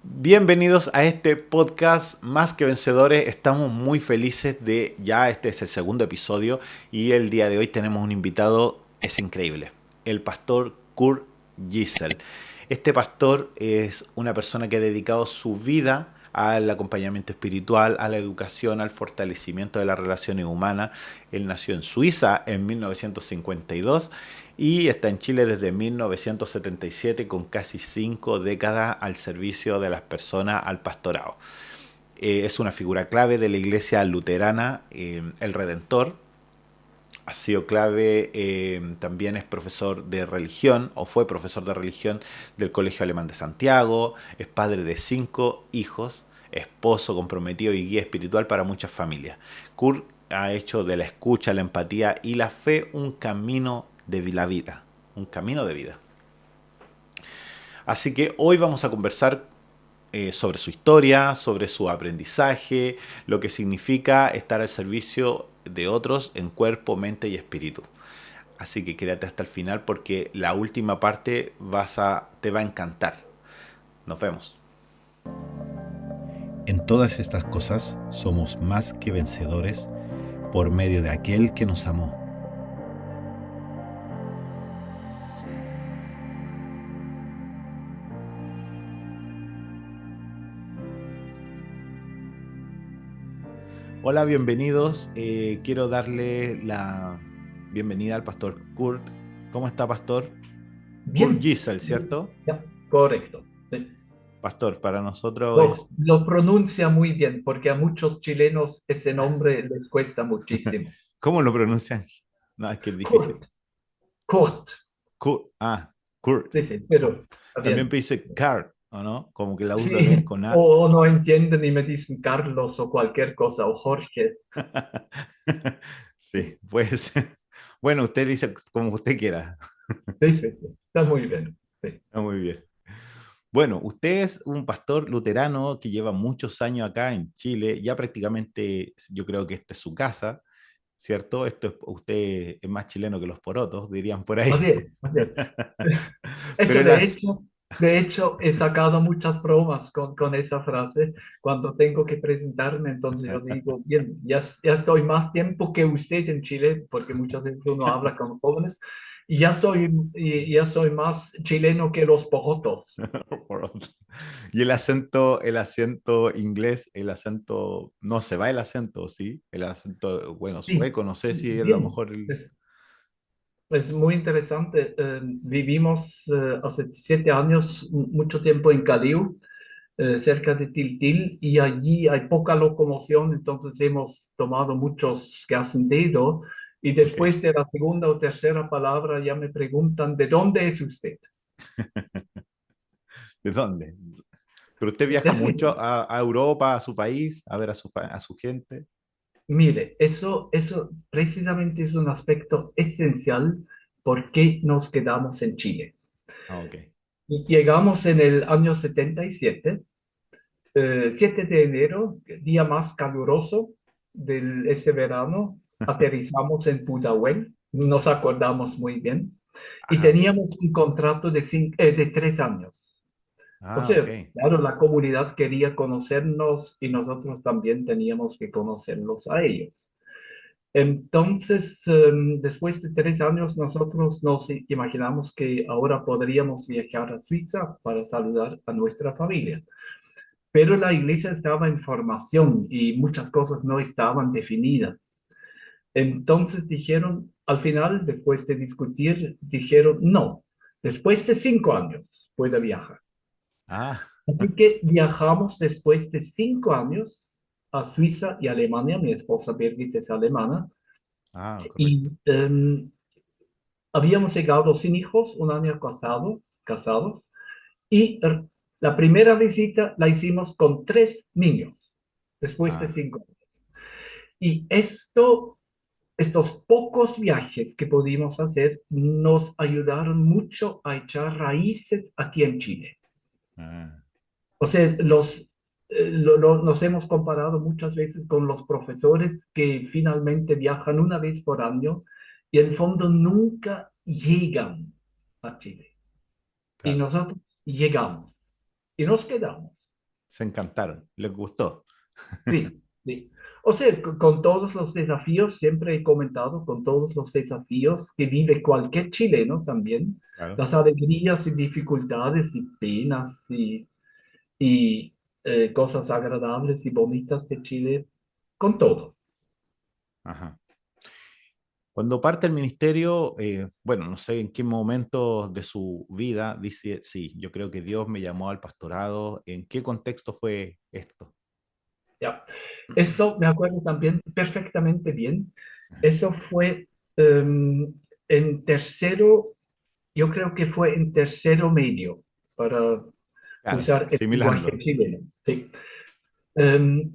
Bienvenidos a este podcast Más que Vencedores. Estamos muy felices de ya este es el segundo episodio y el día de hoy tenemos un invitado, es increíble, el pastor Kurt Gisel. Este pastor es una persona que ha dedicado su vida al acompañamiento espiritual, a la educación, al fortalecimiento de las relaciones humanas. Él nació en Suiza en 1952 y está en Chile desde 1977 con casi 5 décadas al servicio de las personas al pastorado. Es una figura clave de la iglesia luterana, el Redentor. Ha sido clave, también es profesor de religión o fue profesor de religión del Colegio Alemán de Santiago, es padre de 5 hijos, esposo comprometido y guía espiritual para muchas familias. Kurt ha hecho de la escucha, la empatía y la fe un camino de la vida, un camino de vida. Así que hoy vamos a conversar sobre su historia, sobre su aprendizaje, lo que significa estar al servicio de otros en cuerpo, mente y espíritu. Así que quédate hasta el final porque la última parte te va a encantar. Nos vemos. En todas estas cosas somos más que vencedores por medio de aquel que nos amó. Hola, bienvenidos. Quiero darle la bienvenida al pastor Kurt. ¿Cómo está, pastor? Kurt Bien, Gisel, ¿cierto? ya, correcto. Sí. Pastor, para nosotros Lo, es... lo pronuncia muy bien porque a muchos chilenos ese nombre les cuesta muchísimo. ¿Cómo lo pronuncian? No, es que es difícil. Kurt, Kurt, Kurt, Kurt. sí, sí, O- pero está También bien. dice Kurt, ¿o no? Como que la U la leen Sí, con A. o no entienden y me dicen Carlos o cualquier cosa, o Jorge. Sí, pues. Bueno, usted dice como usted quiera. Sí, sí, sí, está muy bien. Sí. Está muy bien. Bueno, usted es un pastor luterano que lleva muchos años acá en Chile. Ya prácticamente yo creo que esta es su casa, ¿cierto? Usted es más chileno que los porotos, dirían por ahí. Así es, así es. Pero Eso las... de hecho, he sacado muchas bromas con esa frase cuando tengo que presentarme. Entonces yo digo, bien, ya estoy más tiempo que usted en Chile, porque muchas veces uno habla con jóvenes, y ya soy más chileno que los pojotos. Y el acento inglés, el acento, no se va el acento, ¿sí? El acento, bueno, Sí, sueco, no sé si a lo bien. mejor el... Es muy interesante. Vivimos hace 7 años, mucho tiempo en Caliu, cerca de Tiltil, y allí hay poca locomoción, entonces hemos tomado muchos que hacen dedo, y Ok. después de la segunda o tercera palabra ya me preguntan, ¿de dónde es usted? ¿De dónde? Pero usted De viaja mucho Suiza. a Europa, a su país, a ver a su gente. Mire, eso precisamente es un aspecto esencial por qué nos quedamos en Chile. Ah, ok. Y llegamos en el año 77, 7 de enero, día más caluroso de ese verano, aterrizamos en Pudahuel, nos acordamos muy bien, y Ah, ok. teníamos un contrato de 3 años. O Ah, ok. sea, claro, la comunidad quería conocernos y nosotros también teníamos que conocerlos a ellos. Entonces, después de 3 años, nosotros nos imaginamos que ahora podríamos viajar a Suiza para saludar a nuestra familia. Pero la iglesia estaba en formación y muchas cosas no estaban definidas. Entonces dijeron, al final, después de discutir, dijeron, no, después de 5 años puede viajar. Ah, Así que viajamos después de 5 años a Suiza y Alemania. Mi esposa Birgit es alemana. ah, correcto. Y habíamos llegado sin hijos, un año casados. Y la primera visita la hicimos con 3 niños, después de Ah, 5 años. Y estos pocos viajes que pudimos hacer nos ayudaron mucho a echar raíces aquí en Chile. ah. O sea, nos hemos comparado muchas veces con los profesores que finalmente viajan una vez por año y en el fondo nunca llegan a Chile. Y Claro. nosotros llegamos y nos quedamos. Se encantaron, les gustó. Sí, sí. O sea, con todos los desafíos, siempre he comentado, con todos los desafíos que vive cualquier chileno también, Claro. las alegrías y dificultades y penas y cosas agradables y bonitas de Chile, con todo. Ajá. Cuando parte el ministerio, bueno, no sé en qué momento de su vida dice, sí, yo creo que Dios me llamó al pastorado. ¿En qué contexto fue esto? Ya. Eso me acuerdo también perfectamente bien. Eso fue em, en tercero, yo creo que fue en tercero medio, para Claro, usar el lenguaje asimilando. chileno. Sí.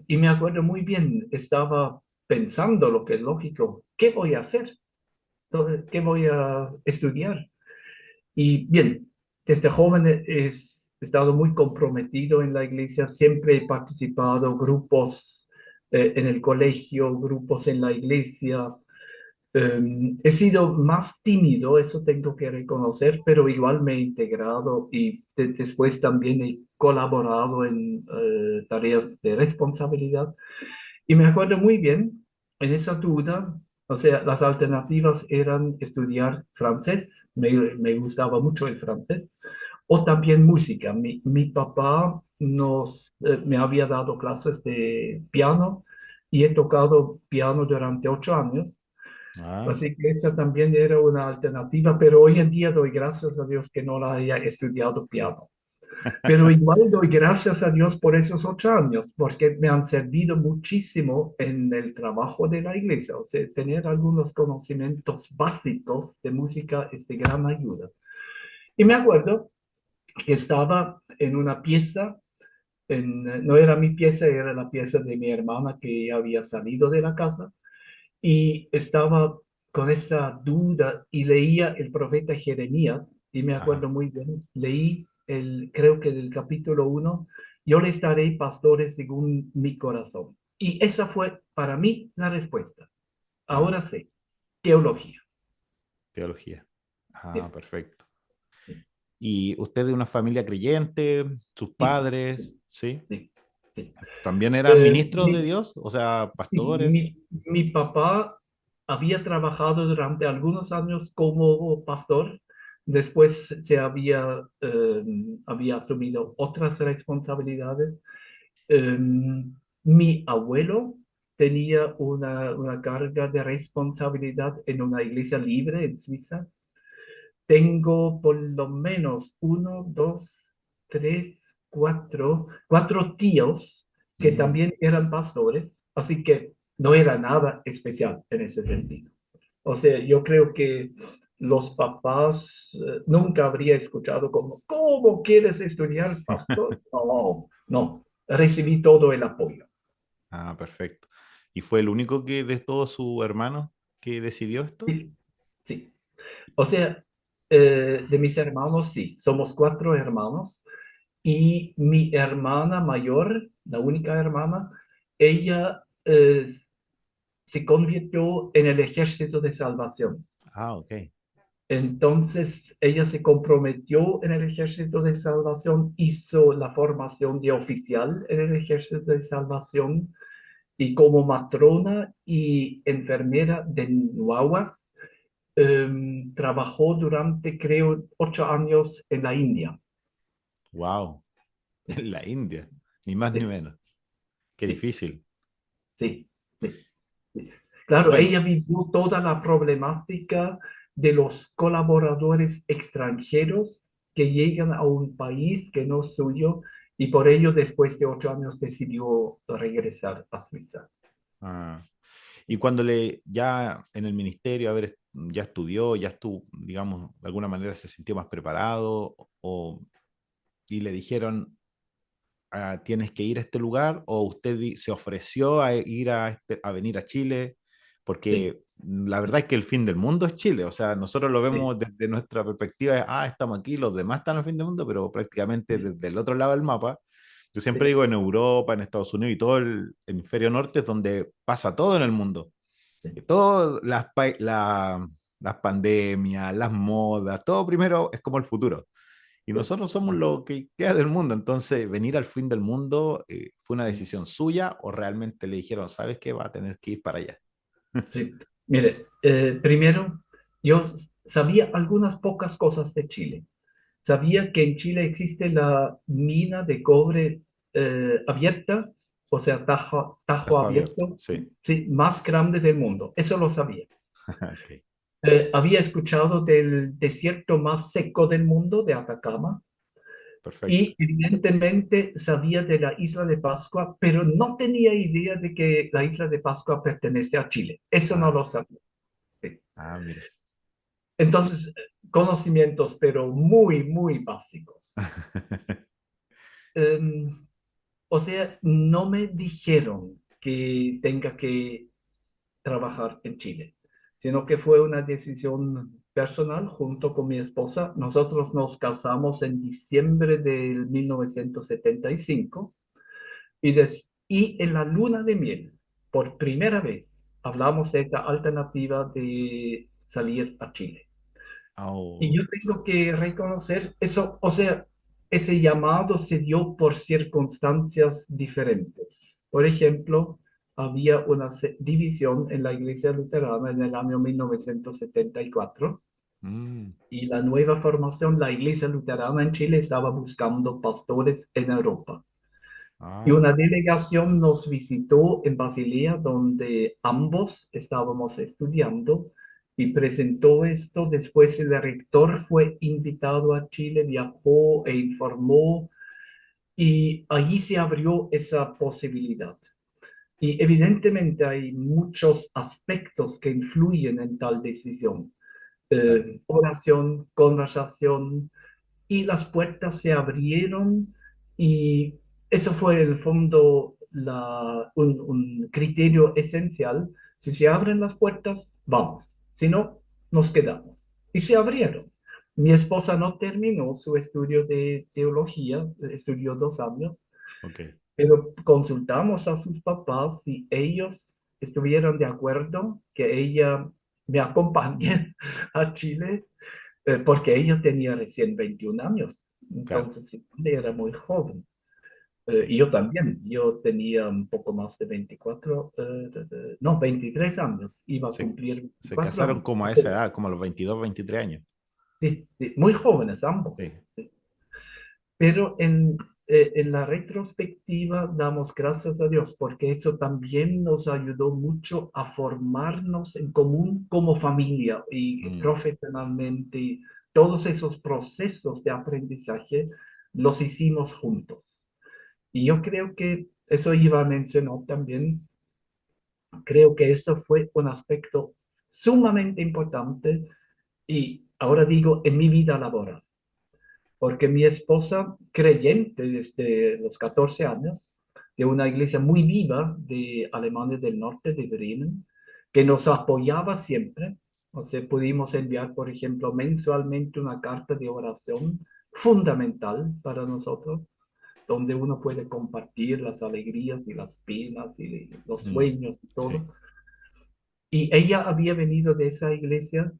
Y me acuerdo muy bien, estaba pensando lo que es lógico, ¿qué voy a hacer? Entonces, ¿qué voy a estudiar? Y bien, desde joven he estado muy comprometido en la iglesia, siempre he participado grupos en el colegio, grupos en la iglesia. He sido más tímido, eso tengo que reconocer, pero igual me he integrado y después también he colaborado en tareas de responsabilidad. Y me acuerdo muy bien, en esa duda, o sea, las alternativas eran estudiar francés, me gustaba mucho el francés, o también música. Mi papá me había dado clases de piano y he tocado piano durante 8 años. Ah, Así que esa también era una alternativa, pero hoy en día doy gracias a Dios que no la haya estudiado piano. Pero igual doy gracias a Dios por esos 8 años, porque me han servido muchísimo en el trabajo de la iglesia. O sea, tener algunos conocimientos básicos de música es de gran ayuda. Y me acuerdo que estaba en una pieza, no era mi pieza, era la pieza de mi hermana que ya había salido de la casa, y estaba con esa duda y leía el profeta Jeremías, y me ajá. acuerdo muy bien, leí creo que del capítulo 1, yo les daré pastores según mi corazón. Y esa fue para mí la respuesta. Ah, Ahora sé, teología. teología. Ah, Sí, perfecto. sí, ¿Y usted de una familia creyente? ¿Sus sí, padres? ¿Sí? sí, sí. ¿También eran Eh, ministros de mi, Dios? O sea, sí, pastores. mi papá había trabajado durante algunos años como pastor, después había asumido otras responsabilidades. Eh, Mi abuelo tenía una carga de responsabilidad en una iglesia libre en Suiza. Tengo por lo menos uno, dos, tres, cuatro tíos que Mm. también eran pastores, así que no era nada especial en ese sentido. O sea, yo creo que los papás nunca habría escuchado como, ¿cómo quieres estudiar pastor? No, no, recibí todo el apoyo. Ah, perfecto. ¿Y fue el único que de todos sus hermanos que decidió esto? Sí, sí. O sea, de mis hermanos, sí, somos 4 hermanos. Y mi hermana mayor, la única hermana, ella se convirtió en el Ejército de Salvación. Ah, ok. Entonces, ella se comprometió en el Ejército de Salvación, hizo la formación de oficial en el Ejército de Salvación y como matrona y enfermera de Nuagua, trabajó durante, creo, 8 años en la India. Wow. En la India. Ni más ni Sí, menos. Qué sí, difícil. sí, sí. Sí. Claro, Bueno, ella vivió toda la problemática de los colaboradores extranjeros que llegan a un país que no es suyo y por ello después de 8 años decidió regresar a Suiza. ah, y cuando le ya en el ministerio, a ver, ya estudió, ya estuvo, digamos, de alguna manera se sintió más preparado y le dijeron, tienes que ir a este lugar o usted se ofreció a ir a venir a Chile, Sí, porque la verdad es que el fin del mundo es Chile, o sea, nosotros lo sí, vemos desde nuestra perspectiva, estamos aquí, los demás están al fin del mundo, pero prácticamente sí, desde el otro lado del mapa. Yo siempre sí, digo en Europa, en Estados Unidos y todo el hemisferio norte es donde pasa todo en el mundo. sí, Todas las pandemias, las modas, todo primero es como el futuro. Y nosotros somos lo que queda del mundo. Entonces, venir al fin del mundo fue una Sí. decisión suya o realmente le dijeron, ¿sabes qué? Va a tener que ir para allá. Sí, mire, primero, yo sabía algunas pocas cosas de Chile. Sabía que en Chile existe la mina de cobre abierta, o sea, tajo Tajo abierto, abierto, sí. sí, más grande del mundo. Eso lo sabía. Ok, Había escuchado del desierto más seco del mundo, de Atacama, perfecto. y evidentemente sabía de la isla de Pascua, pero no tenía idea de que la isla de Pascua pertenece a Chile. Eso no Ah, lo sabía. Sí. mira. Entonces, conocimientos, pero muy, muy básicos. Em, o sea, no me dijeron que tenga que trabajar en Chile, sino que fue una decisión personal junto con mi esposa. Nosotros nos casamos en diciembre del 1975 y en la luna de miel, por primera vez, hablamos de esa alternativa de salir a Chile. Y Oh, yo tengo que reconocer eso, o sea, ese llamado se dio por circunstancias diferentes. Por ejemplo, había una división en la Iglesia Luterana en el año 1974 mm, y la nueva formación, la Iglesia Luterana en Chile, estaba buscando pastores en Europa. Y ah, una delegación nos visitó en Basilea, donde ambos estábamos estudiando, y presentó esto. Después el rector fue invitado a Chile, viajó e informó, y allí se abrió esa posibilidad. Y evidentemente hay muchos aspectos que influyen en tal decisión. claro. Oración, conversación, y las puertas se abrieron y eso fue en el fondo un criterio esencial. Si se abren las puertas, vamos. Si no, nos quedamos. Y se abrieron. Mi esposa no terminó su estudio de teología, estudió 2 años, Ok, pero consultamos a sus papás si ellos estuvieron de acuerdo que ella me acompañe a Chile porque ella tenía recién 21 años, claro. entonces ella era muy joven. Y Sí. yo también, yo tenía un poco más de 24, no, 23 años, iba a Se, cumplir se 24 casaron años. como a esa edad, como a los 22, 23 años. Sí, sí, muy jóvenes ambos. Sí. Sí. Pero en la retrospectiva damos gracias a Dios porque eso también nos ayudó mucho a formarnos en común como familia y Mm, profesionalmente. Todos esos procesos de aprendizaje los hicimos juntos. Y yo creo que eso iba a mencionar también, creo que eso fue un aspecto sumamente importante y ahora digo en mi vida laboral porque mi esposa, creyente desde los 14 años, de una iglesia muy viva de Alemania del Norte, de Bremen, que nos apoyaba siempre. O sea, pudimos enviar, por ejemplo, mensualmente una carta de oración fundamental para nosotros, donde uno puede compartir las alegrías y las penas y los mm, sueños y sí. todo. Y ella había venido de esa iglesia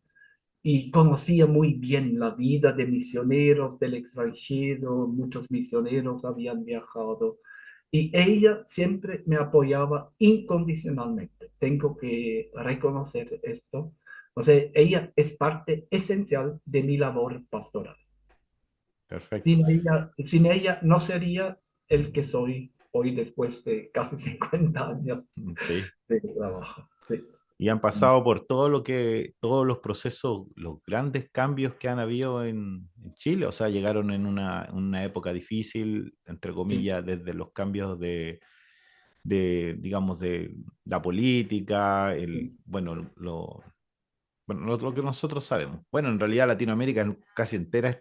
y conocía muy bien la vida de misioneros del extranjero, muchos misioneros habían viajado y ella siempre me apoyaba incondicionalmente. Tengo que reconocer esto. O sea, ella es parte esencial de mi labor pastoral. Perfecto. Sin ella no sería el que soy hoy después de casi 50 años Sí. de trabajo. Sí. Y han pasado por todo lo que, todos los procesos, los grandes cambios que han habido en Chile. O sea, llegaron en una época difícil, entre Sí. comillas, desde los cambios digamos, de la política, Sí. bueno, bueno, lo que nosotros sabemos. Bueno, en realidad Latinoamérica casi entera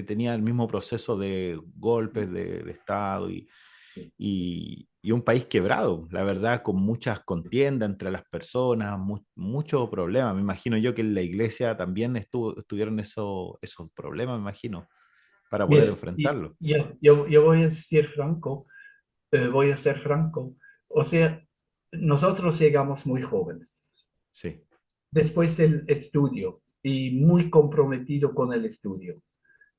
tenía el mismo proceso de golpes de Estado Sí. y un país quebrado, la verdad, con muchas contiendas entre las personas, muchos problemas. Me imagino yo que en la iglesia también estuvieron esos problemas, me imagino, para poder Mire, y enfrentarlo. yo voy a ser franco, voy a ser franco. O sea, nosotros llegamos muy jóvenes, Sí. después del estudio y muy comprometido con el estudio.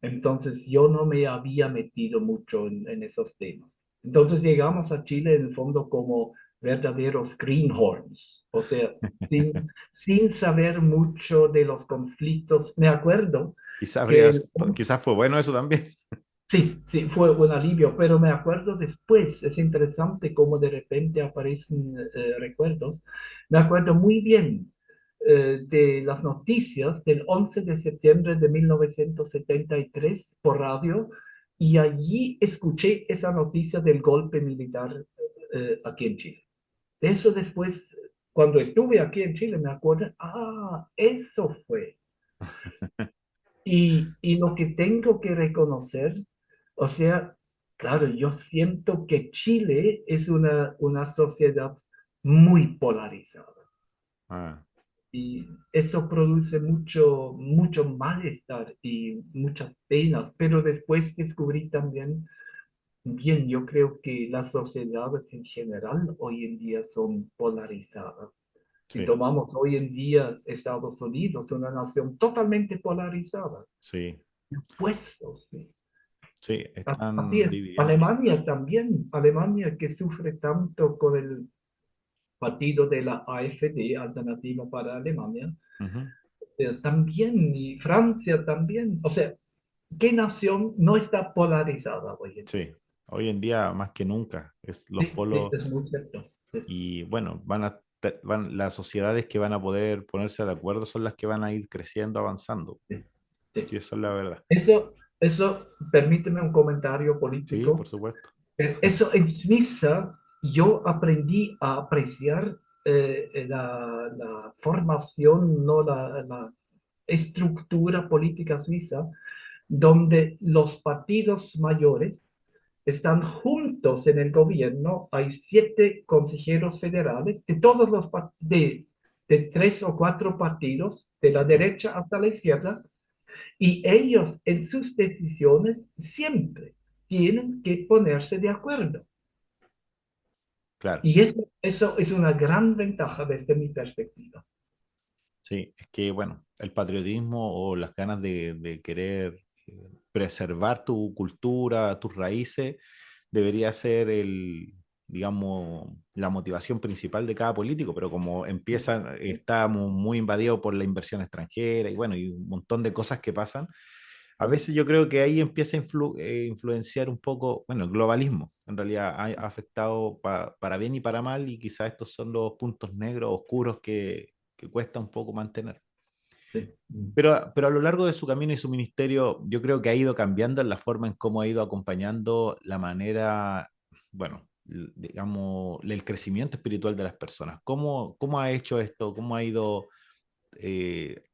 Entonces yo no me había metido mucho en esos temas. Entonces llegamos a Chile en el fondo como verdaderos greenhorns, o sea, sin saber mucho de los conflictos. Me acuerdo que Quizás fue bueno eso también. sí, sí, fue un alivio, pero me acuerdo después, es interesante cómo de repente aparecen recuerdos. Me acuerdo muy bien de las noticias del 11 de septiembre de 1973 por radio y allí escuché esa noticia del golpe militar aquí en Chile. De eso después, cuando estuve aquí en Chile, me acuerdo, eso fue. Y lo que tengo que reconocer, o sea, claro, yo siento que Chile es una sociedad muy polarizada Ah, y eso produce mucho malestar y muchas penas, pero después descubrí también, bien, yo creo que las sociedades en general hoy en día son polarizadas. Si sí, tomamos hoy en día Estados Unidos, una nación totalmente polarizada, sí, puestos, sí. sí, Así están es. divididos. Alemania también, Alemania que sufre tanto con el partido de la AfD, Alternativa para Alemania, Ujú. también, y Francia también. O sea, ¿qué nación no está polarizada hoy en día? Sí, hoy en día más que nunca es los Sí, sí, polos es muy cierto. Sí, y bueno, las sociedades que van a poder ponerse de acuerdo son las que van a ir creciendo, avanzando. sí, sí. Sí, eso es la verdad. Eso, permíteme un comentario Sí, por político. supuesto. Eso en Suiza yo aprendí a apreciar la formación, no la estructura política suiza, donde los partidos mayores están juntos en el gobierno. Hay 7 consejeros federales de todos de 3 o 4 partidos, de la Ok, derecha hasta la izquierda, y ellos en sus decisiones siempre tienen que ponerse de acuerdo. claro. Y eso es una gran ventaja desde mi perspectiva. Sí, es que bueno, el patriotismo o las ganas de querer preservar tu cultura, tus raíces, debería ser digamos, la motivación principal de cada político, pero como empiezan, estamos muy invadidos por la inversión extranjera y bueno, y un montón de cosas que pasan. A veces yo creo que ahí empieza a influenciar un poco, bueno, el globalismo. En realidad ha afectado para bien y para mal y quizás estos son los puntos negros, oscuros que cuesta un poco mantener. Sí. Pero a lo largo de su camino y su ministerio, yo creo que ha ido cambiando en la forma en cómo ha ido acompañando la manera, bueno, digamos, el crecimiento espiritual de las personas. ¿Cómo ha hecho esto? ¿Cómo ha ido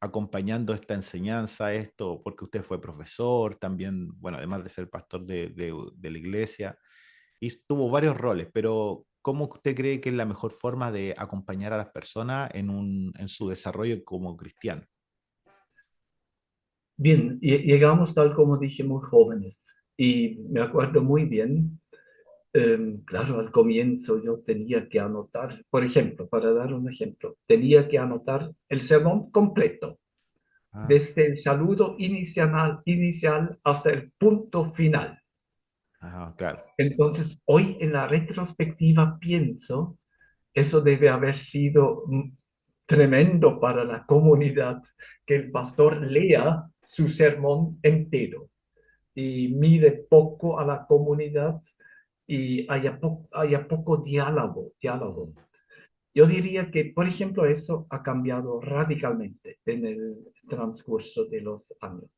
acompañando esta enseñanza, esto? Porque usted fue profesor también, bueno, además de ser pastor de la iglesia, y tuvo varios roles, pero ¿cómo usted cree que es la mejor forma de acompañar a las personas en su desarrollo como cristiano? Bien, llegamos tal como dije muy jóvenes y me acuerdo muy bien, claro, al comienzo yo tenía que anotar, por ejemplo, para dar un ejemplo, tenía que anotar el sermón completo, Ah, desde el saludo inicial hasta el punto final. claro. Entonces, hoy en la retrospectiva pienso, eso debe haber sido tremendo para la comunidad, que el pastor lea su sermón entero y mire poco a la comunidad y haya poco diálogo. Yo diría que, por ejemplo, eso ha cambiado radicalmente en el transcurso de los años.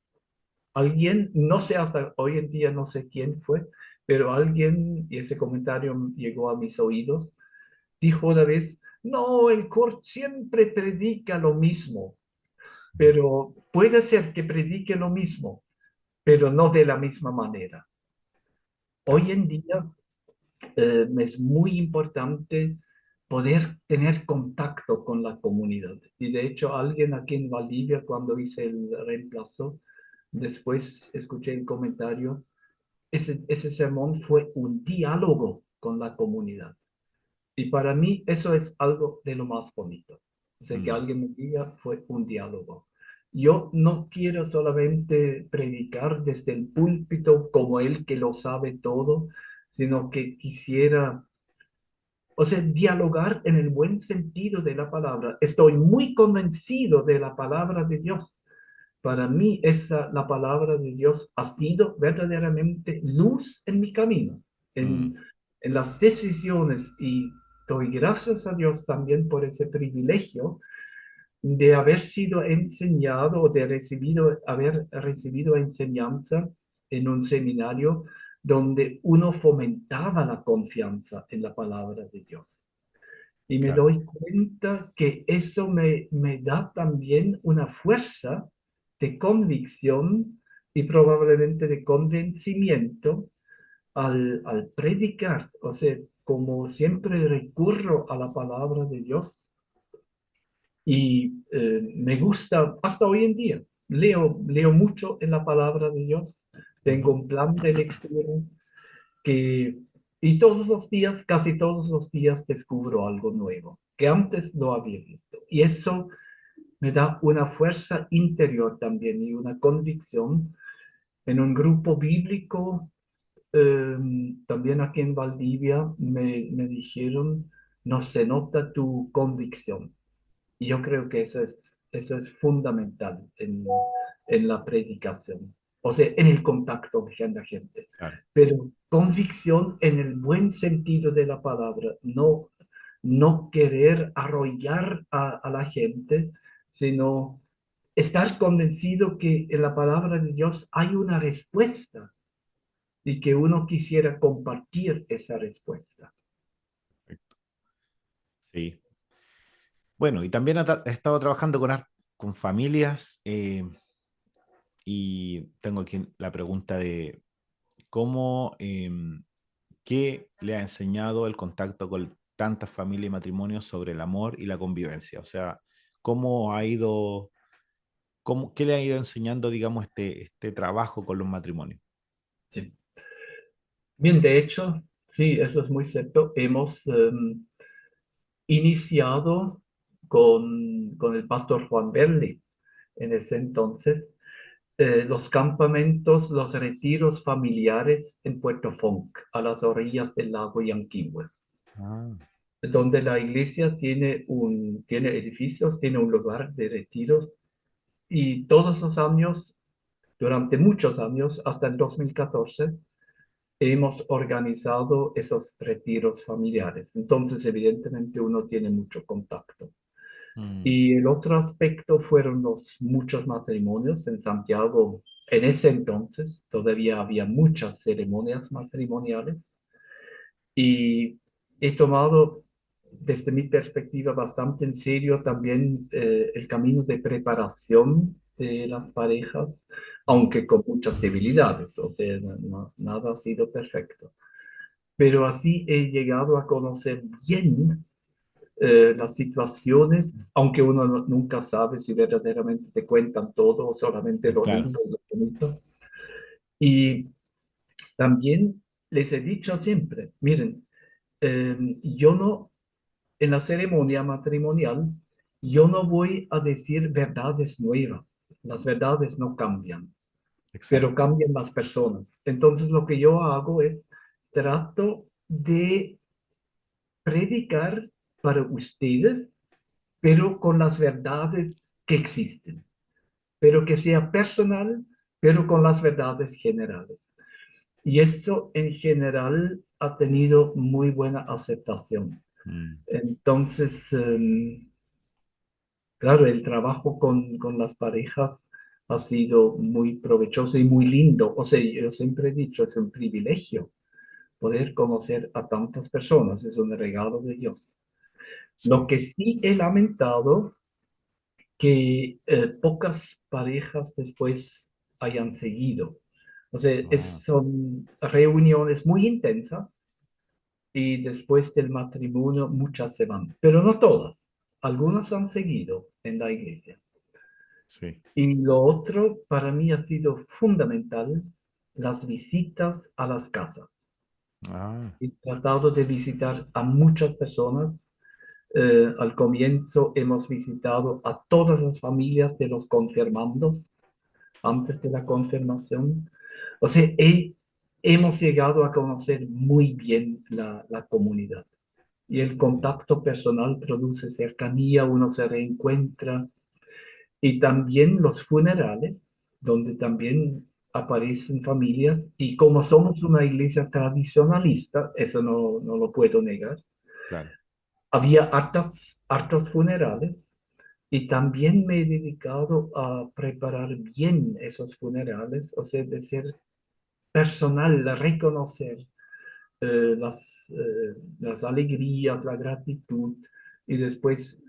Alguien, no sé hasta hoy en día, no sé quién fue, pero alguien, y ese comentario llegó a mis oídos, dijo una vez, no, el Kurt siempre predica lo mismo, pero puede ser que predique lo mismo, pero no de la misma manera. Claro. Hoy en día es muy importante poder tener contacto con la comunidad. Y de hecho, alguien aquí en Valdivia, cuando hice el reemplazo, después escuché el comentario, ese sermón fue un diálogo con la comunidad. Y para mí eso es algo de lo más bonito. O sea, que Mm, alguien me diga fue un diálogo. Yo no quiero solamente predicar desde el púlpito como el que lo sabe todo, sino que quisiera, o sea, dialogar en el buen sentido de la palabra. Estoy muy convencido de la palabra de Dios. Para mí, la palabra de Dios ha sido verdaderamente luz en mi camino, Mm, en las decisiones, y doy gracias a Dios también por ese privilegio de haber sido enseñado o de haber recibido enseñanza en un seminario donde uno fomentaba la confianza en la palabra de Dios. Y me claro, doy cuenta que eso me da también una fuerza de convicción y probablemente de convencimiento al predicar. O sea, como siempre recurro a la palabra de Dios y me gusta hasta hoy en día. Leo mucho en la palabra de Dios. Tengo ujú, un plan de lectura que, y todos los días, casi todos los días, descubro algo nuevo que antes no había visto. Y eso me da una fuerza interior también y una convicción. En un grupo bíblico, también aquí en Valdivia, me dijeron, no se nota tu convicción. Y yo creo que eso es fundamental en la predicación, o sea, en el contacto con la gente. claro. Pero convicción en el buen sentido de la palabra, no querer arrollar a la gente, sino estar convencido que en la palabra de Dios hay una respuesta y que uno quisiera compartir esa respuesta. Perfecto. Sí. Bueno, y también he estado trabajando con familias y tengo aquí la pregunta de cómo, qué le ha enseñado el contacto con tantas familias y matrimonios sobre el amor y la convivencia. O sea, cómo ha ido, qué le ha ido enseñando, digamos, este trabajo con los matrimonios. Sí. Bien, de hecho, sí, eso es muy cierto. Hemos iniciado con el pastor Juan Berli en ese entonces los campamentos, los retiros familiares en Puerto Fonk, a las orillas del lago Yanquihue, Ah, donde la iglesia tiene edificios, tiene un lugar de retiros, y todos los años, durante muchos años, hasta el 2014, hemos organizado esos retiros familiares. Entonces, evidentemente, uno tiene mucho contacto. mm, Y el otro aspecto fueron los muchos matrimonios en Santiago. En ese entonces todavía había muchas ceremonias matrimoniales y he tomado desde mi perspectiva bastante en serio también el camino de preparación de las parejas, mm, aunque con muchas debilidades, o sea, nada ha sido perfecto. Pero así he llegado a conocer bien las situaciones, aunque uno nunca sabe si verdaderamente te cuentan todo o solamente lo claro, lindo y lo bonito. Y también les he dicho siempre, miren, yo no, en la ceremonia matrimonial, yo no voy a decir verdades nuevas. Las verdades no cambian, pero exacto. cambian las personas. Entonces lo que yo hago es trato de predicar para ustedes, pero con las verdades que existen, pero que sea personal, pero con las verdades generales. Y eso en general ha tenido muy buena aceptación. Mm, Entonces, claro, el trabajo con las parejas ha sido muy provechoso y muy lindo. O sea, yo siempre he dicho, es un privilegio poder conocer a tantas personas, es un regalo de Dios. Lo sí. que sí he lamentado que pocas parejas después hayan seguido. O sea, Ah, son reuniones muy intensas y después del matrimonio muchas se van, pero no todas. Algunas han seguido en la iglesia. sí. Y lo otro para mí ha sido fundamental, las visitas a las casas. Ah, He tratado de visitar a muchas personas Al comienzo hemos visitado a todas las familias de los confirmandos antes de la confirmación. O sea, hemos llegado a conocer muy bien la comunidad. Y el contacto personal produce cercanía, uno se reencuentra. Y también los funerales, donde también aparecen familias. Y como somos una iglesia tradicionalista, eso no lo puedo negar, Claro. había hartos funerales. Y también me he dedicado a preparar bien esos funerales, o sea, de ser personal, de reconocer las alegrías, la gratitud y después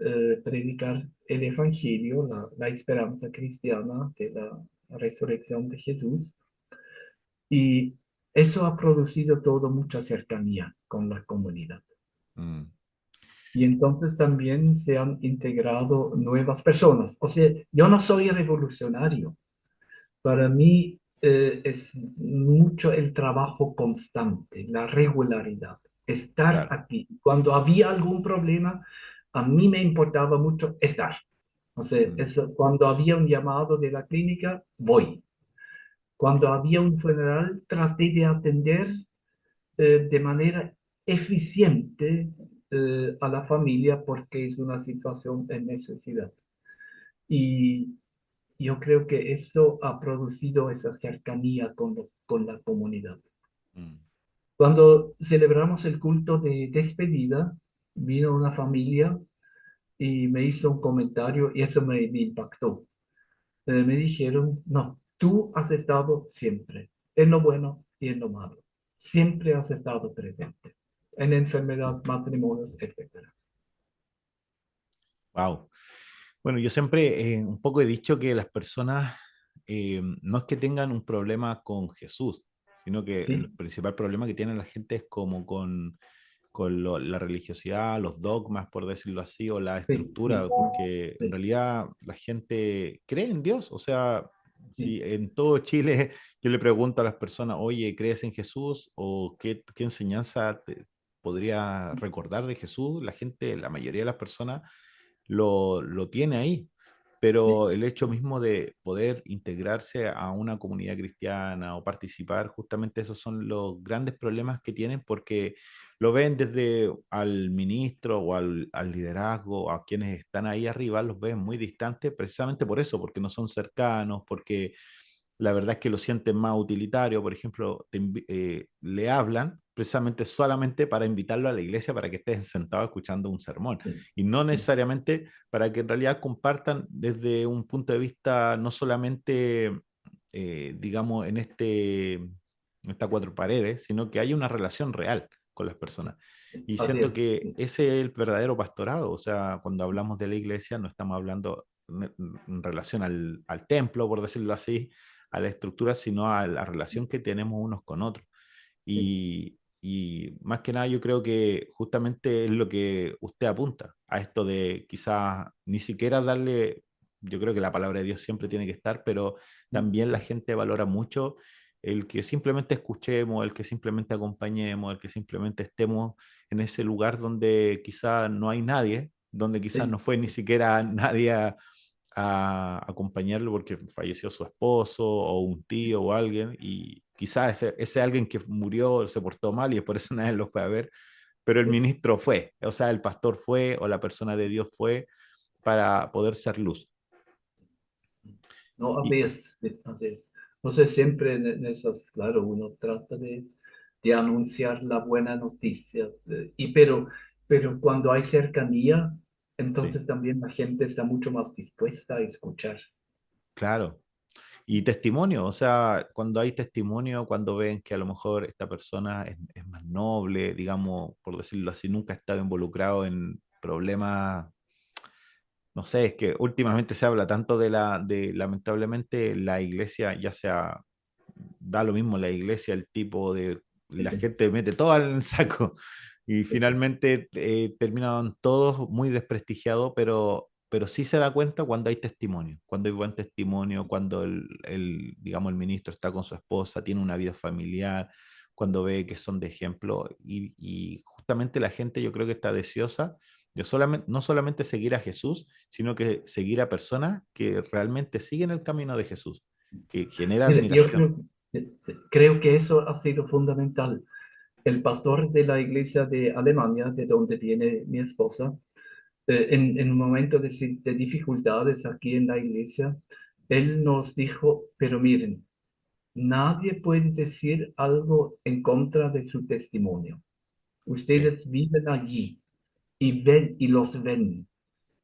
predicar el Evangelio, la esperanza cristiana de la resurrección de Jesús. Y eso ha producido todo mucha cercanía con la comunidad. Mm, Y entonces también se han integrado nuevas personas. O sea, yo no soy revolucionario. Para mí es mucho el trabajo constante, la regularidad, estar claro. aquí. Cuando había algún problema, a mí me importaba mucho estar. O sea, Mm, eso, cuando había un llamado de la clínica, voy. Cuando había un funeral, traté de atender de manera eficiente a la familia porque es una situación de necesidad. Y yo creo que eso ha producido esa cercanía con la comunidad. mm. Cuando celebramos el culto de despedida, vino una familia y me hizo un comentario y eso me impactó. Me dijeron, no, tú has estado siempre, en lo bueno y en lo malo. Siempre has estado presente, en enfermedad, matrimonios, etcétera. Wow. Bueno, yo siempre un poco he dicho que las personas no es que tengan un problema con Jesús, sino que el Sí, principal problema que tiene la gente es como con la religiosidad, los dogmas, por decirlo así, o la sí, estructura, sí, porque en sí, realidad la gente cree en Dios. O sea, sí, si en todo Chile yo le pregunto a las personas, oye, ¿crees en Jesús? ¿O qué enseñanza te podría recordar de Jesús? La gente, la mayoría de las personas lo tiene ahí, sí, pero el hecho mismo de poder integrarse a una comunidad cristiana o participar, justamente esos son los grandes problemas que tienen porque lo ven desde al ministro o al liderazgo, a quienes están ahí arriba, los ven muy distantes precisamente por eso, porque no son cercanos, porque la verdad es que lo sienten más utilitario. Por ejemplo, le hablan precisamente solamente para invitarlo a la iglesia para que estés sentado escuchando un sermón sí, y no sí, necesariamente para que en realidad compartan desde un punto de vista no solamente, digamos, en estas cuatro paredes, sino que hay una relación real con las personas. Y así siento es. que ese es el verdadero pastorado. O sea, cuando hablamos de la iglesia, no estamos hablando en relación al templo, por decirlo así, a la estructura, sino a la relación que tenemos unos con otros. Sí, Y más que nada yo creo que justamente es lo que usted apunta, a esto de quizás ni siquiera darle, yo creo que la palabra de Dios siempre tiene que estar, pero también la gente valora mucho el que simplemente escuchemos, el que simplemente acompañemos, el que simplemente estemos en ese lugar donde quizás no hay nadie, donde quizás no sí, fue ni siquiera nadie a acompañarlo porque falleció su esposo o un tío o alguien y quizás ese alguien que murió se portó mal y por eso nadie lo fue a ver, pero el sí. ministro fue, o sea, el pastor fue o la persona de Dios fue para poder ser luz. No, Y así es, sí, así es. No sé, siempre en esas, claro, uno trata de anunciar la buena noticia, pero cuando hay cercanía, sí, entonces también la gente está mucho más dispuesta a escuchar. claro. Y testimonio, o sea, cuando hay testimonio, cuando ven que a lo mejor esta persona es más noble, digamos, por decirlo así, nunca ha estado involucrado en problemas. No sé, es que últimamente se habla tanto de lamentablemente la iglesia, ya sea, da lo mismo la iglesia, el tipo de, Sí, la sí, gente mete todo en el saco y sí, sí, finalmente terminan todos muy desprestigiados, pero sí se da cuenta cuando hay testimonio, cuando hay buen testimonio, cuando digamos, el ministro está con su esposa, tiene una vida familiar, cuando ve que son de ejemplo y justamente la gente yo creo que está deseosa No solamente seguir a Jesús, sino que seguir a personas que realmente siguen el camino de Jesús, que genera Mire, yo admiración. creo que eso ha sido fundamental. El pastor de la iglesia de Alemania, de donde viene mi esposa, en un momento de dificultades aquí en la iglesia, él nos dijo, pero miren, nadie puede decir algo en contra de su testimonio. Sí, Ustedes viven allí y ven y los ven.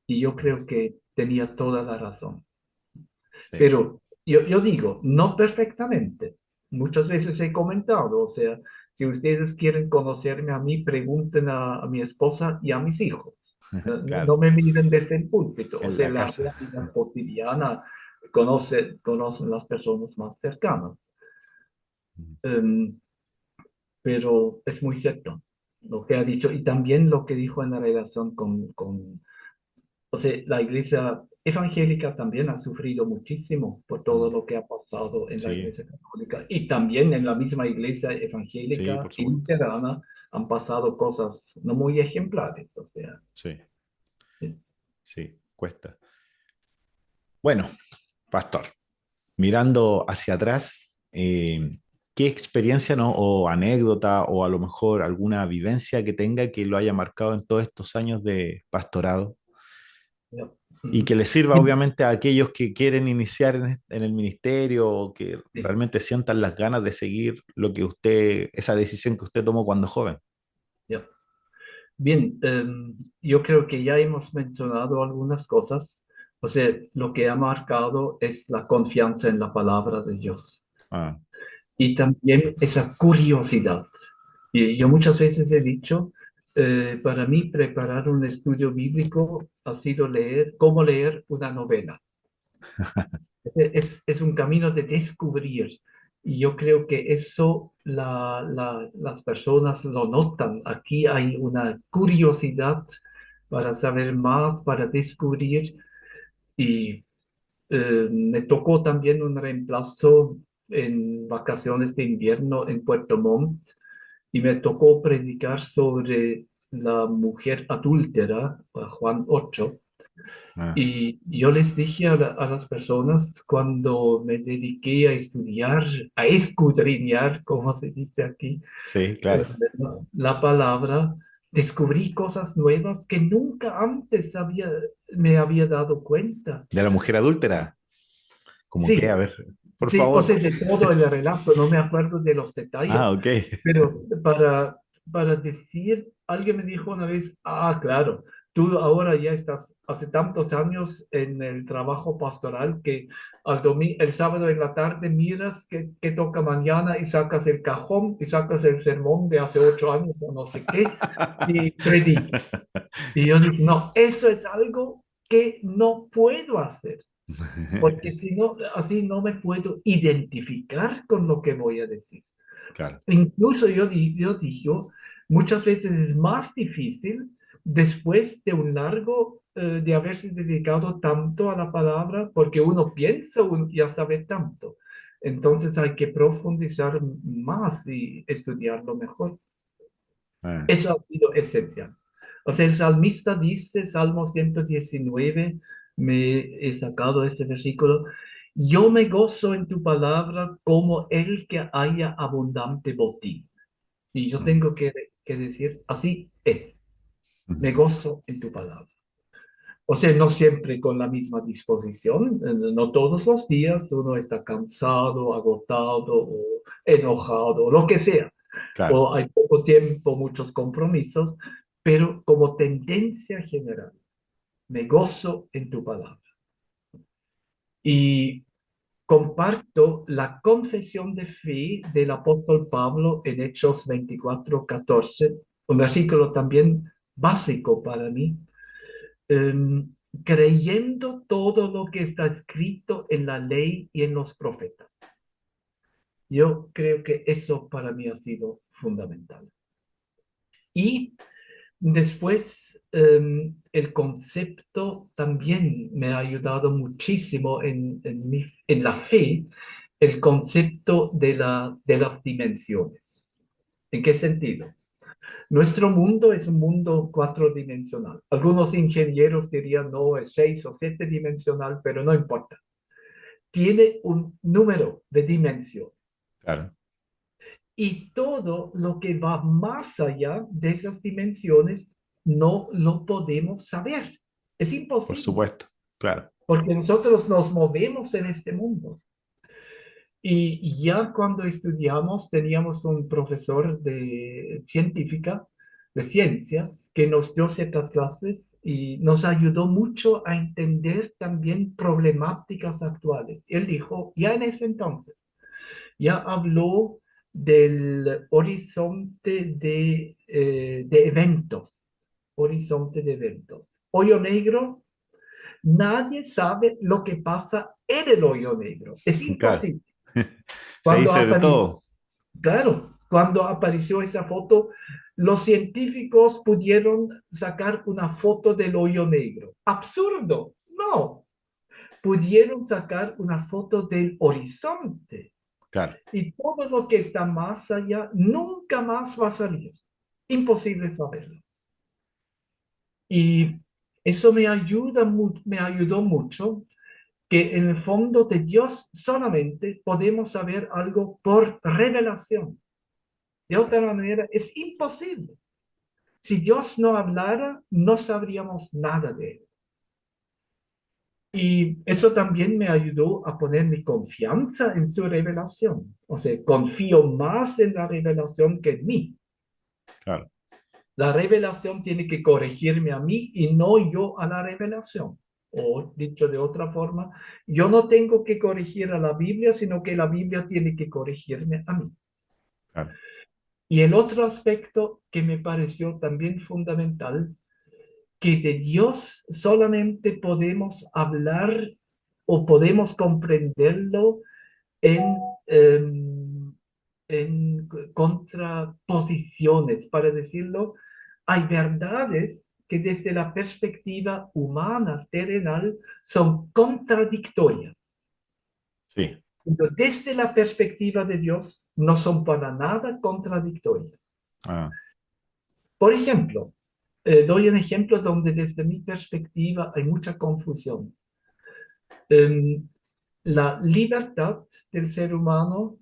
Y yo creo que tenía toda la razón. sí, Pero yo digo, no perfectamente. Muchas veces he comentado, o sea, si ustedes quieren conocerme a mí, pregunten a mi esposa y a mis hijos. claro, No me miren desde el púlpito, o en sea, la la casa. realidad cotidiana conocen las personas más cercanas. Em, pero es muy cierto lo que ha dicho y también lo que dijo en la relación o sea, la iglesia evangélica también ha sufrido muchísimo por todo Mm, lo que ha pasado en la sí, iglesia católica y también en la misma iglesia sí, evangélica por y supuesto. luterana han pasado cosas no muy ejemplares, o sea, Sí, sí, sí, cuesta. Bueno, pastor, mirando hacia atrás, ¿qué experiencia, no, o anécdota o a lo mejor alguna vivencia que tenga que lo haya marcado en todos estos años de pastorado ya. y Ujú. que le sirva Sí, obviamente a aquellos que quieren iniciar en el ministerio o que sí, realmente sientan las ganas de seguir lo que usted, esa decisión que usted tomó cuando joven? ya. Bien, yo creo que ya hemos mencionado algunas cosas. O sea, lo que ha marcado es la confianza en la palabra de Dios Ah, y también esa curiosidad. Y yo muchas veces he dicho, para mí preparar un estudio bíblico ha sido leer, como leer una novela. Es un camino de descubrir. Y yo creo que eso las personas lo notan. Aquí hay una curiosidad para saber más, para descubrir. Y me tocó también un reemplazo en vacaciones de invierno en Puerto Montt y me tocó predicar sobre la mujer adúltera, Juan 8. ah, Y yo les dije a las personas cuando me dediqué a estudiar, a escudriñar, como se dice aquí, sí, eh, claro. la palabra, descubrí cosas nuevas que nunca antes me había dado cuenta. De la mujer adúltera, como que, a Sí, ver, por sí, o favor. sea, de todo el relato, no me acuerdo de los Ah, detalles, ok. pero para decir, alguien me dijo una vez, ah, claro, tú ahora ya estás hace tantos años en el trabajo pastoral que el sábado en la tarde miras qué toca mañana y sacas el cajón y sacas el sermón de hace 8 años o no sé qué y predicas. Y yo dije, no, eso es algo que no puedo hacer porque si no, así no me puedo identificar con lo que voy a decir. Claro. Incluso yo digo, muchas veces es más difícil después de un largo, de haberse dedicado tanto a la palabra, porque uno piensa, ya sabe tanto. Entonces hay que profundizar más y estudiarlo mejor. Ah, Eso ha sido esencial. O sea, el salmista dice, Salmo 119, me he sacado este versículo, yo me gozo en tu palabra como el que haya abundante botín. Y yo mm, tengo que decir, así es, me mm. gozo en tu palabra. O sea, no siempre con la misma disposición, no todos los días uno está cansado, agotado o enojado, lo que sea Claro. o hay poco tiempo, muchos compromisos, pero como tendencia general, me gozo en tu palabra. Y comparto la confesión de fe del apóstol Pablo en Hechos 24:14, un versículo también básico para mí, creyendo todo lo que está escrito en la ley y en los profetas. Yo creo que eso para mí ha sido fundamental. Y después, el concepto también me ha ayudado muchísimo en la fe, el concepto de las dimensiones. ¿En qué sentido? Nuestro mundo es un mundo cuatrodimensional. Algunos ingenieros dirían no, es 6 o 7 dimensional, pero no importa. Tiene un número de dimensiones. Claro, Y todo lo que va más allá de esas dimensiones no lo podemos saber. Es por imposible, supuesto, claro. porque nosotros nos movemos en este mundo. Y ya cuando estudiamos, teníamos un profesor de científica, de ciencias, que nos dio ciertas clases y nos ayudó mucho a entender también problemáticas actuales. Él dijo, ya en ese entonces, ya habló del horizonte de eventos, horizonte de eventos. Hoyo negro, nadie sabe lo que pasa en el hoyo negro. Es Claro. imposible. Se Cuando dice de apareció, todo. claro, cuando apareció esa foto, los científicos pudieron sacar una foto del hoyo negro. Absurdo, no. Pudieron sacar una foto del horizonte. Claro, Y todo lo que está más allá nunca más va a salir. Imposible saberlo. Y eso me ayudó mucho, que en el fondo de Dios solamente podemos saber algo por revelación. De otra manera, es imposible. Si Dios no hablara, no sabríamos nada de él. Y eso también me ayudó a poner mi confianza en su revelación. O sea, confío más en la revelación que en mí. claro. La revelación tiene que corregirme a mí y no yo a la revelación. O dicho de otra forma, yo no tengo que corregir a la Biblia, sino que la Biblia tiene que corregirme a mí. Claro. Y el otro aspecto que me pareció también fundamental, que de Dios solamente podemos hablar o podemos comprenderlo en, em, en contraposiciones, para decirlo. Hay verdades que desde la perspectiva humana, terrenal, son contradictorias. Sí. Pero desde la perspectiva de Dios, no son para nada contradictorias. Ah, Por ejemplo, doy un ejemplo donde desde mi perspectiva hay mucha confusión. Em, la libertad del ser humano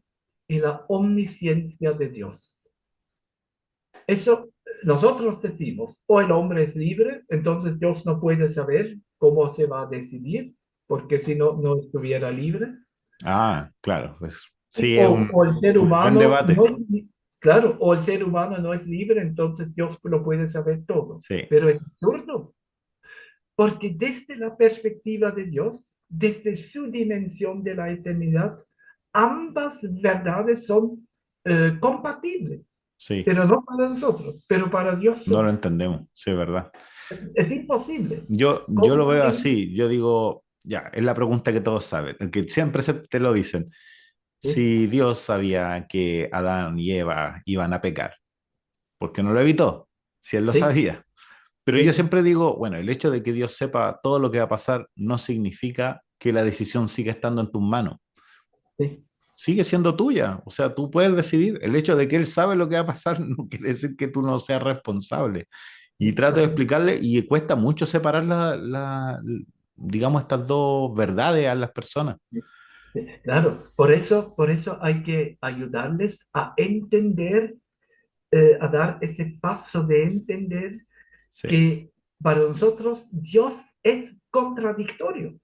y la omnisciencia de Dios. Eso nosotros decimos, o el hombre es libre, entonces Dios no puede saber cómo se va a decidir, porque si no, no estuviera libre. claro. Pues, sí, es O el ser un buen humano debate. no es, claro, o el ser humano no es libre, entonces Dios lo puede saber todo. Sí, Pero es absurdo, porque desde la perspectiva de Dios, desde su dimensión de la eternidad, ambas verdades son compatibles, sí. pero no para nosotros, pero para Dios No lo son. entendemos, sí, es verdad. Es imposible. Yo lo ¿Cómo veo alguien? así. Yo digo, ya, es la pregunta que todos saben, que siempre te lo dicen. Sí, Si Dios sabía que Adán y Eva iban a pecar, ¿por qué no lo evitó? Si él lo sí, sabía. Pero yo sí, siempre digo, bueno, el hecho de que Dios sepa todo lo que va a pasar no significa que la decisión siga estando en tus manos. sí. Sigue siendo tuya. O sea, tú puedes decidir. El hecho de que él sabe lo que va a pasar no quiere decir que tú no seas responsable. Y trato de Así, explicarle, y cuesta mucho separar digamos, estas dos verdades a las personas. claro, por eso hay que ayudarles a entender, a dar ese paso de entender Sí, que para nosotros Dios es contradictorio,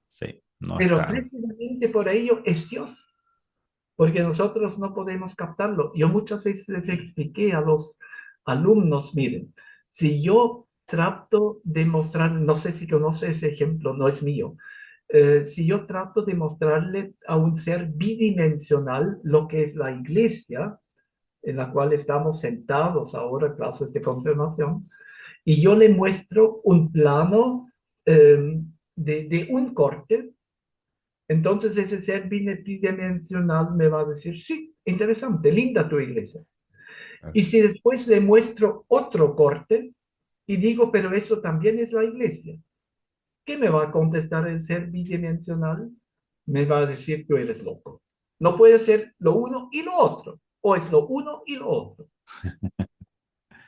sí, no pero está. precisamente por ello es Dios, porque nosotros no podemos captarlo. Yo muchas veces les expliqué a los alumnos, miren, si yo trato de mostrar, no sé si conoce ese ejemplo, no es mío, si yo trato de mostrarle a un ser bidimensional lo que es la iglesia, en la cual estamos sentados ahora, clases de confirmación, y yo le muestro un plano de un corte, entonces ese ser bidimensional me va a decir, sí, interesante, linda tu iglesia. Y si después le muestro otro corte y digo, pero eso también es la iglesia, ¿qué me va a contestar el ser bidimensional? Me va a decir, tú eres loco. No puede ser lo uno y lo otro, o es lo uno y lo otro.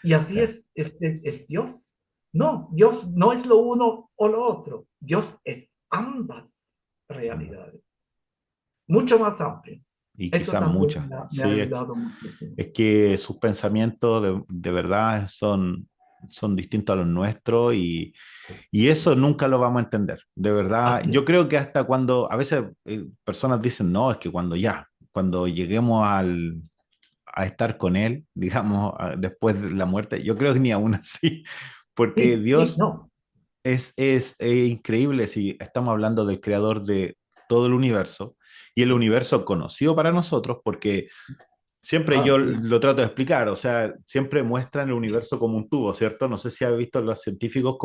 Y así es Dios. No, Dios no es lo uno o lo otro. Dios es ambas realidades. Mucho más amplio. Y Eso quizás también muchas. me ha Sí, ayudado muchísimo. es que sus pensamientos de verdad son distintos a los nuestros y eso nunca lo vamos a entender. De verdad, Así yo es. creo que hasta cuando a veces personas dicen, no, es que cuando lleguemos a estar con Él, digamos, después de la muerte, yo creo que ni aún así, porque Sí, sí, Dios no. es increíble si estamos hablando del creador de todo el universo y el Sí. universo conocido para nosotros, porque siempre Ah, yo sí. lo trato de explicar, o sea, siempre muestran el universo como un tubo, ¿cierto? No sé si has visto los científicos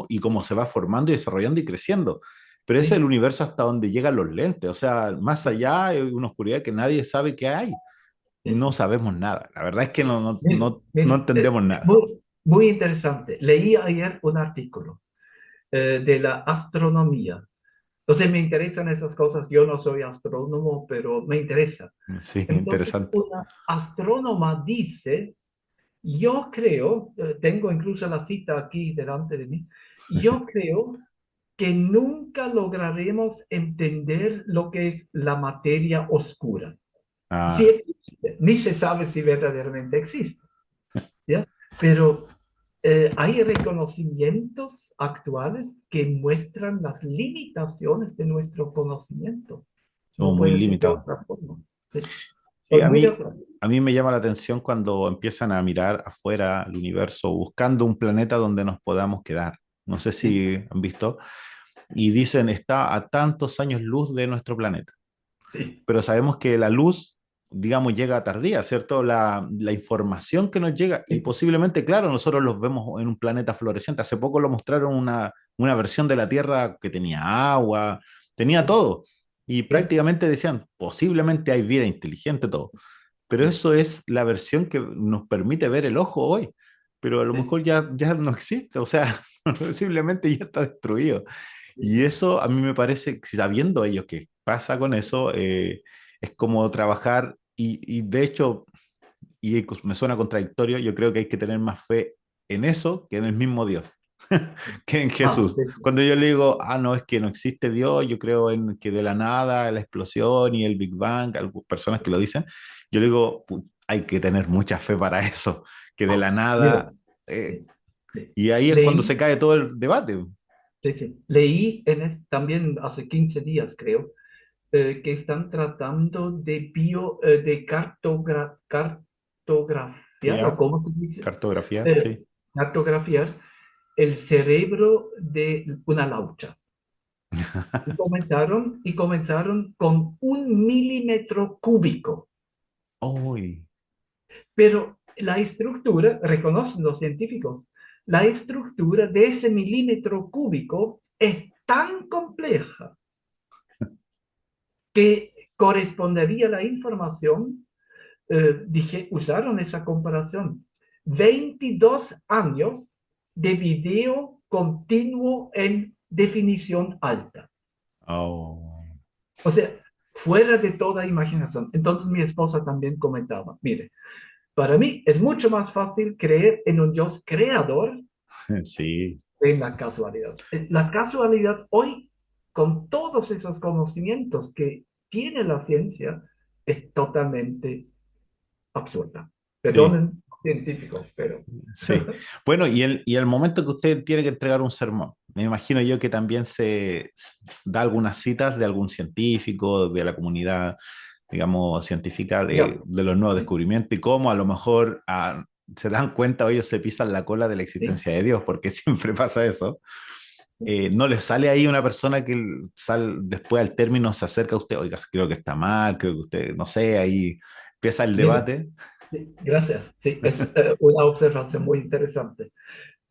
y cómo se va formando y desarrollando y creciendo, pero ese es el Sí, universo hasta donde llegan los lentes, o sea, más allá hay una oscuridad que nadie sabe que hay, sí. no sabemos nada, la verdad es que Mira, no mira, entendemos nada. muy, muy interesante. Leí ayer un artículo de la astronomía. Entonces me interesan esas cosas. Yo no soy astrónomo, pero me interesa. Sí, Entonces, interesante. una astrónoma dice, yo creo, tengo incluso la cita aquí delante de mí, yo creo que nunca lograremos entender lo que es la materia oscura. Si Ah, existe, ni se sabe si verdaderamente existe, ¿ya? Pero hay reconocimientos actuales que muestran las limitaciones de nuestro conocimiento. somos No muy puede ser de limitados. otra forma. Sí. Sí, Estoy muy de acuerdo. a mí me llama la atención cuando empiezan a mirar afuera el universo buscando un planeta donde nos podamos quedar. No sé Sí, si han visto. Y dicen está a tantos años luz de nuestro planeta. sí, Pero sabemos que la luz, digamos, llega tardía, ¿cierto? La información que nos llega, y sí, posiblemente, claro, nosotros los vemos en un planeta fluorescente. Hace poco lo mostraron una versión de la Tierra que tenía agua, tenía sí, todo. Y sí, prácticamente decían, posiblemente hay vida inteligente, todo. Pero sí, eso es la versión que nos permite ver el ojo hoy. Pero a lo sí, mejor ya no existe, o sea, posiblemente ya está destruido. sí, Y eso a mí me parece, que sabiendo ellos qué pasa con eso, es como trabajar y de hecho, me suena contradictorio, yo creo que hay que tener más fe en eso que en el mismo Dios, sí. que en Ah, Jesús. sí, Cuando yo le digo, no, es que no existe Dios, yo creo en que de la nada, la explosión y el Big Bang, algunas personas que lo dicen, yo le digo, hay que tener mucha fe para eso, que de ah, la mira, nada, eh, sí, sí. y ahí es cuando se Leí, cae todo el debate. sí, sí. Leí también hace 15 días, creo, que están tratando de cartografiar, o ¿Ya? cómo se dice, Cartografía, Eh, sí. cartografiar el cerebro de una laucha. Y comenzaron con 1 milímetro cúbico, Uy, pero la estructura, reconocen los científicos, la estructura de ese milímetro cúbico es tan compleja que correspondería a la información. Usaron esa comparación. 22 años de video continuo en definición alta. oh, O sea, fuera de toda imaginación. Entonces mi esposa también comentaba, mire, para mí es mucho más fácil creer en un Dios creador sí, que en la casualidad. La casualidad hoy, con todos esos conocimientos que tiene la ciencia, es totalmente absurda. sí, Perdonen, científicos, pero sí. Bueno, y el momento que usted tiene que entregar un sermón, me imagino yo que también da algunas citas de algún científico, de la comunidad, digamos, científica ya, de los nuevos sí, descubrimientos y cómo a lo mejor se dan cuenta o ellos se pisan la cola de la sí, existencia de Dios, porque siempre pasa eso. No les sale ahí una persona que después al término se acerca a usted, oiga, creo que está mal, creo que usted, no sé, ahí empieza el mire, debate. sí, gracias. Sí, es una observación muy interesante.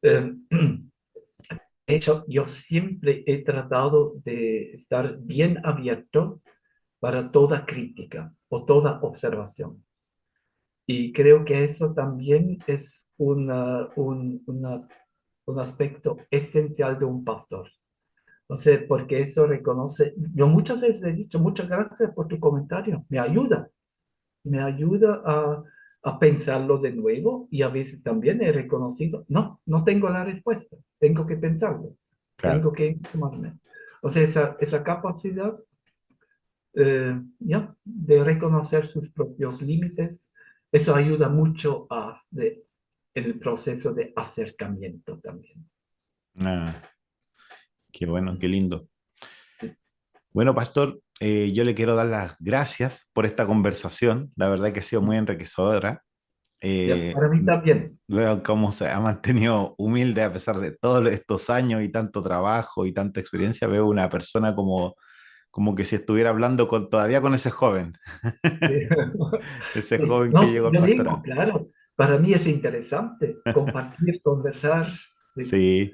Eh, de hecho, yo siempre he tratado de estar bien abierto para toda crítica o toda observación. Y creo que eso también es un aspecto esencial de un pastor. No sé, porque eso reconoce, yo muchas veces he dicho, muchas gracias por tu comentario, me ayuda a pensarlo de nuevo y a veces también he reconocido, no, no tengo la respuesta, tengo que pensarlo, Claro, tengo que informarme. O sea, esa capacidad ya, de reconocer sus propios límites, eso ayuda mucho en el proceso de acercamiento también. ah, qué bueno, qué lindo. Sí. Bueno, pastor, yo le quiero dar las gracias por esta conversación. La verdad que ha sido muy enriquecedora. Ya, Eh, para mí también. Veo cómo se ha mantenido humilde a pesar de todos estos años y tanto trabajo y tanta experiencia. Veo una persona como que si estuviera hablando todavía con ese joven, Sí. ese Sí. joven que No, llegó al yo digo, pastorado. claro, para mí es interesante compartir, conversar. Sí. Sí,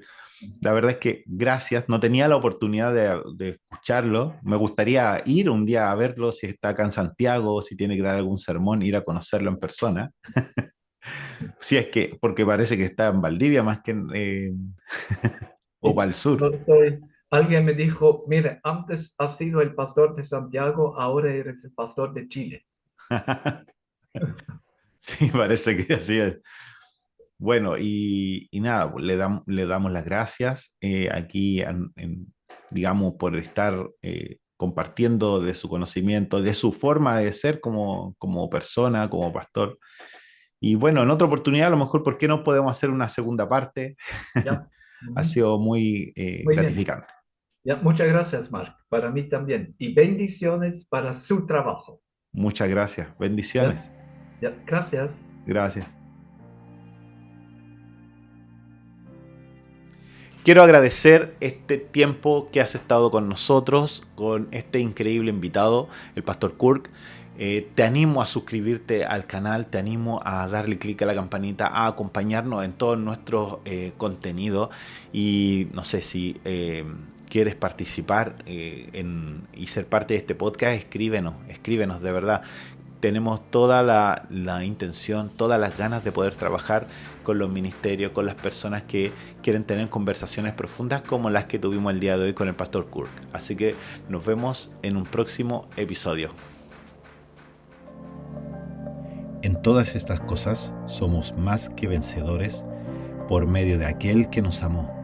la verdad es que gracias. No tenía la oportunidad de escucharlo. Me gustaría ir un día a verlo si está acá en Santiago, si tiene que dar algún sermón, ir a conocerlo en persona. Si es que, porque parece que está en Valdivia más que o Sí. para el sur. Alguien me dijo, mire, antes has sido el pastor de Santiago, ahora eres el pastor de Chile. Sí, parece que así es. Bueno, y nada, pues, le damos las gracias aquí, digamos, por estar compartiendo de su conocimiento, de su forma de ser como persona, como pastor. Y bueno, en otra oportunidad, a lo mejor, ¿por qué no podemos hacer una segunda parte? Ya. Ha Ujú. sido muy Muy bien. gratificante. Ya, muchas gracias, Mark. Para mí también. Y bendiciones para su trabajo. Muchas gracias. Ya, Bendiciones. ya, gracias. Gracias. Quiero agradecer este tiempo que has estado con nosotros, con este increíble invitado, el Pastor Kirk. Te animo a suscribirte al canal, te animo a darle clic a la campanita, a acompañarnos en todos nuestros contenidos y no sé si quieres participar y ser parte de este podcast, escríbenos de verdad. Tenemos toda la intención, todas las ganas de poder trabajar con los ministerios, con las personas que quieren tener conversaciones profundas como las que tuvimos el día de hoy con el Pastor Kirk. Así que nos vemos en un próximo episodio. En todas estas cosas somos más que vencedores por medio de aquel que nos amó.